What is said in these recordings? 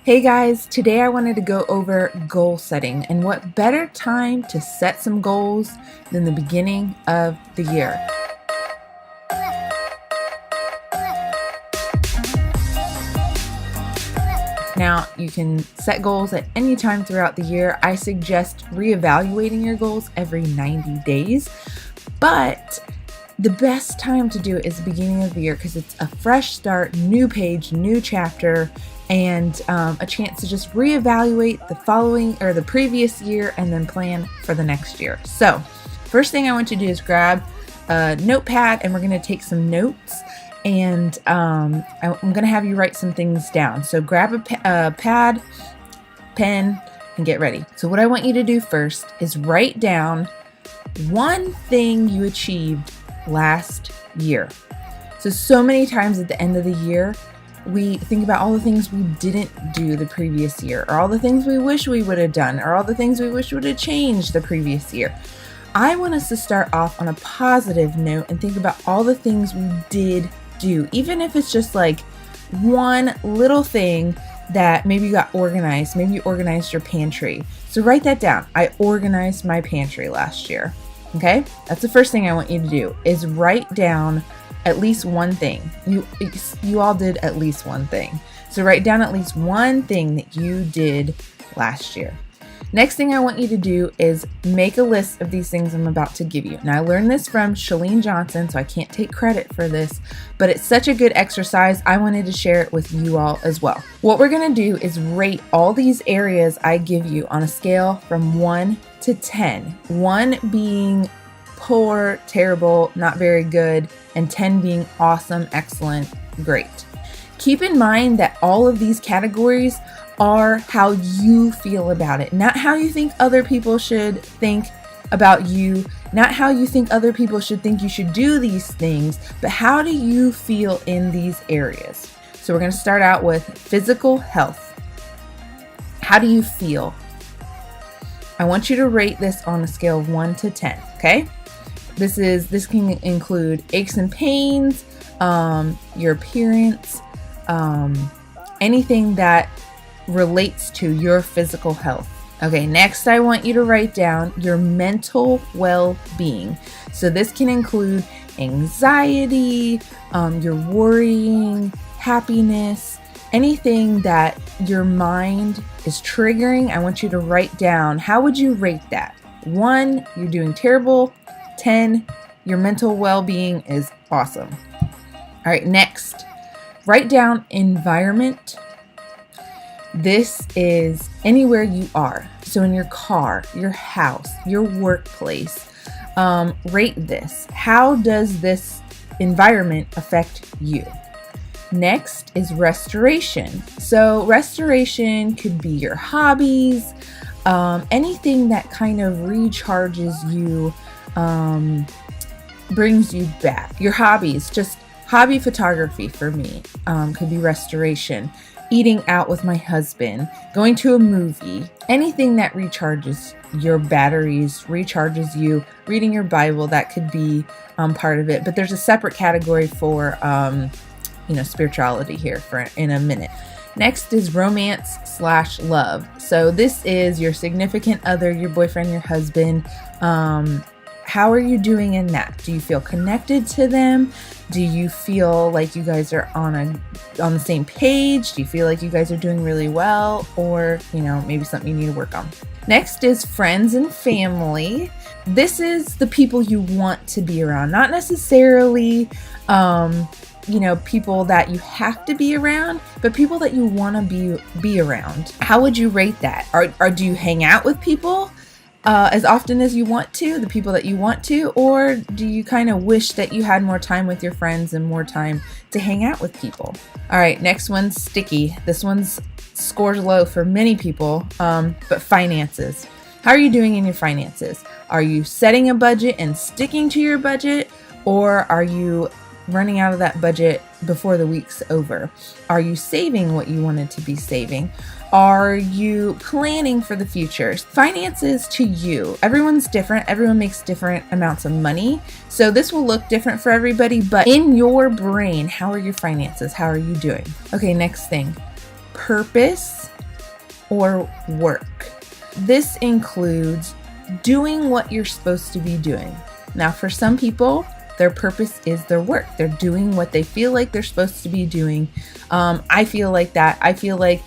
Hey guys, today I wanted to go over goal setting, and what better time to set some goals than the beginning of the year. Now, you can set goals at any time throughout the year. I suggest reevaluating your goals every 90 days, but the best time to do it is the beginning of the year because it's a fresh start, new page, new chapter, and a chance to just reevaluate the previous year and then plan for the next year. So first thing I want you to do is grab a notepad, and we're going to take some notes, and I'm going to have you write some things down. So grab a pad, pen, and get ready. So what I want you to do first is write down one thing you achieved last year. So many times at the end of the year, we think about all the things we didn't do the previous year, or all the things we wish we would have done, or all the things we wish would have changed the previous year. I want us to start off on a positive note and think about all the things we did do, even if it's just like one little thing that maybe you got organized. Maybe you organized your pantry. So write that down. I organized my pantry last year. Okay? That's the first thing I want you to do, is write down at least one thing. You all did at least one thing. So write down at least one thing that you did last year. Next thing I want you to do is make a list of these things I'm about to give you. Now, I learned this from Chalene Johnson, so I can't take credit for this, but it's such a good exercise. I wanted to share it with you all as well. What we're going to do is rate all these areas I give you on a scale from 1 to 10. 1 being poor, terrible, not very good, and 10 being awesome, excellent, great. Keep in mind that all of these categories are how you feel about it, not how you think other people should think about you, not how you think other people should think you should do these things, but how do you feel in these areas? So we're going to start out with physical health. How do you feel? I want you to rate this on a scale of 1 to 10, okay? This can include aches and pains, your appearance, anything that relates to your physical health. Okay, next I want you to write down your mental well-being. So this can include anxiety, your worrying, happiness, anything that your mind is triggering. I want you to write down, how would you rate that? 1, you're doing terrible. 10, your mental well-being is awesome. All right, next, write down environment. This is anywhere you are. So in your car, your house, your workplace, rate this. How does this environment affect you? Next is restoration. So restoration could be your hobbies, anything that kind of recharges you, brings you back. Your hobbies, just hobby photography for me, could be restoration. Eating out with my husband, going to a movie, anything that recharges your batteries, recharges you, reading your Bible, that could be part of it. But there's a separate category for, spirituality here in a minute. Next is romance/love. So this is your significant other, your boyfriend, your husband. How are you doing in that? Do you feel connected to them? Do you feel like you guys are on the same page? Do you feel like you guys are doing really well? Or, maybe something you need to work on. Next is friends and family. This is the people you want to be around, not necessarily, people that you have to be around, but people that you want to be around. How would you rate that? Or do you hang out with people as often as you want to, the people that you want to, or do you kind of wish that you had more time with your friends and more time to hang out with people? All right, next one's sticky. This one's scores low for many people, but finances. How are you doing in your finances? Are you setting a budget and sticking to your budget, or are you running out of that budget before the week's over? Are you saving what you wanted to be saving? Are you planning for the future? Finances to you. Everyone's different. Everyone makes different amounts of money. So this will look different for everybody, but in your brain, how are your finances? How are you doing? Okay, next thing. Purpose or work. This includes doing what you're supposed to be doing. Now, for some people, their purpose is their work. They're doing what they feel like they're supposed to be doing. I feel like that. I feel like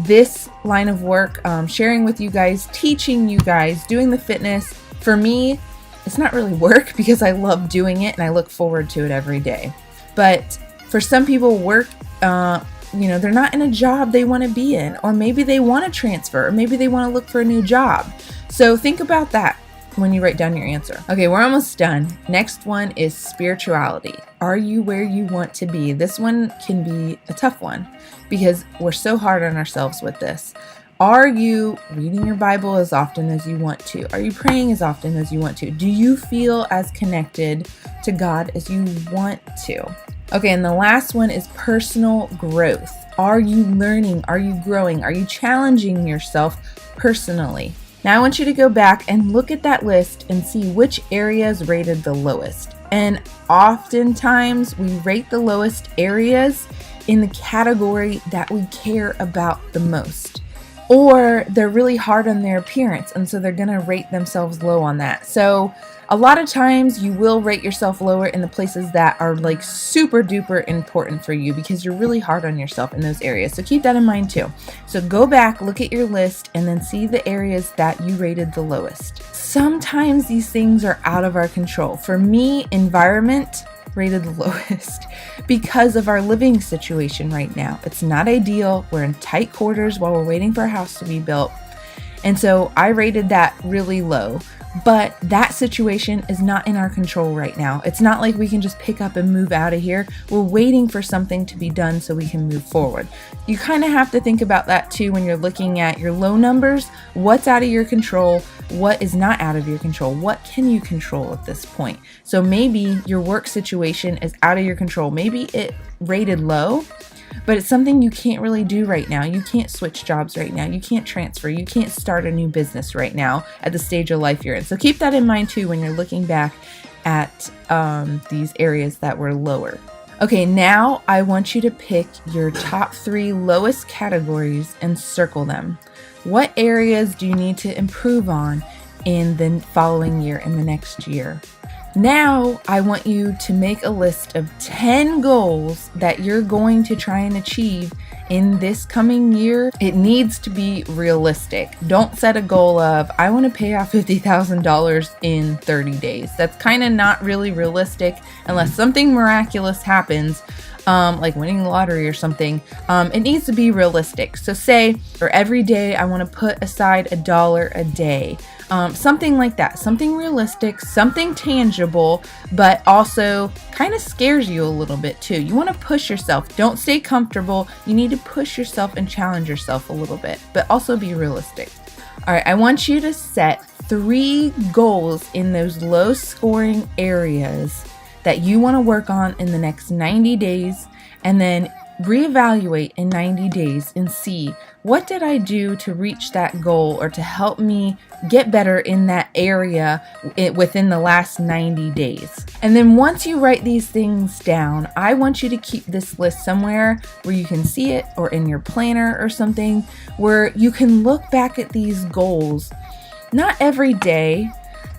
this line of work, sharing with you guys, teaching you guys, doing the fitness, for me, it's not really work because I love doing it and I look forward to it every day. But for some people, work, they're not in a job they want to be in, or maybe they want to transfer, or maybe they want to look for a new job. So think about that when you write down your answer. Okay, we're almost done. Next one is spirituality. Are you where you want to be? This one can be a tough one because we're so hard on ourselves with this. Are you reading your Bible as often as you want to? Are you praying as often as you want to? Do you feel as connected to God as you want to? Okay, and the last one is personal growth. Are you learning? Are you growing? Are you challenging yourself personally? Now I want you to go back and look at that list and see which areas rated the lowest. And oftentimes we rate the lowest areas in the category that we care about the most. Or they're really hard on their appearance, and so they're going to rate themselves low on that. So a lot of times you will rate yourself lower in the places that are like super duper important for you because you're really hard on yourself in those areas. So keep that in mind too. So go back, look at your list, and then see the areas that you rated the lowest. Sometimes these things are out of our control. For me, environment rated the lowest because of our living situation right now. It's not ideal. We're in tight quarters while we're waiting for a house to be built. And so I rated that really low. But that situation is not in our control right now. It's not like we can just pick up and move out of here. We're waiting for something to be done so we can move forward. You kind of have to think about that too when you're looking at your low numbers. What's out of your control? What is not out of your control? What can you control at this point? So maybe your work situation is out of your control. Maybe it rated low, but it's something you can't really do right now. You can't switch jobs right now. You can't transfer. You can't start a new business right now at the stage of life you're in. So keep that in mind too when you're looking back at these areas that were lower. Okay, now I want you to pick your top 3 lowest categories and circle them. What areas do you need to improve on in the following year, in the next year? Now, I want you to make a list of 10 goals that you're going to try and achieve in this coming year. It needs to be realistic. Don't set a goal of, I want to pay off $50,000 in 30 days. That's kind of not really realistic unless something miraculous happens, like winning the lottery or something. It needs to be realistic. So say, for every day, I want to put aside $1 a day. Something like that, something realistic, something tangible, but also kind of scares you a little bit too. You want to push yourself. Don't stay comfortable. You need to push yourself and challenge yourself a little bit, but also be realistic. All right, I want you to set 3 goals in those low scoring areas that you want to work on in the next 90 days, and then reevaluate in 90 days and see, what did I do to reach that goal or to help me get better in that area within the last 90 days? And then once you write these things down, I want you to keep this list somewhere where you can see it, or in your planner or something, where you can look back at these goals, not every day,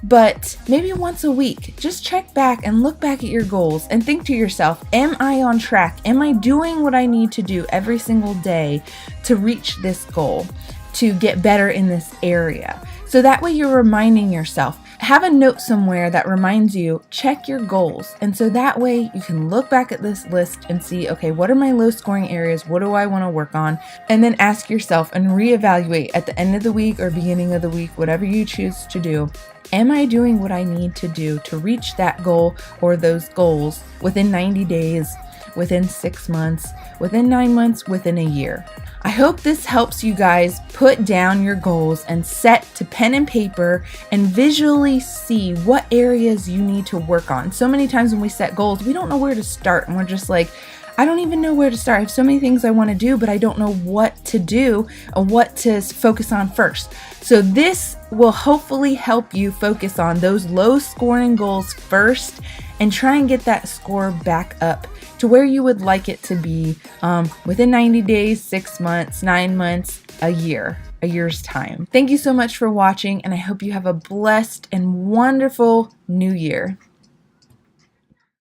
but maybe once a week. Just check back and look back at your goals and think to yourself, am I on track? Am I doing what I need to do every single day to reach this goal, to get better in this area? So that way you're reminding yourself. Have a note somewhere that reminds you, check your goals. And so that way you can look back at this list and see, okay, what are my low scoring areas? What do I want to work on? And then ask yourself and reevaluate at the end of the week or beginning of the week, whatever you choose to do. Am I doing what I need to do to reach that goal or those goals within 90 days, within 6 months, within 9 months, within a year? I hope this helps you guys put down your goals and set to pen and paper and visually see what areas you need to work on. So many times when we set goals, we don't know where to start, and we're just like, I don't even know where to start. I have so many things I want to do, but I don't know what to do and what to focus on first. So this will hopefully help you focus on those low scoring goals first and try and get that score back up to where you would like it to be within 90 days, 6 months, 9 months, a year's time. Thank you so much for watching, and I hope you have a blessed and wonderful new year.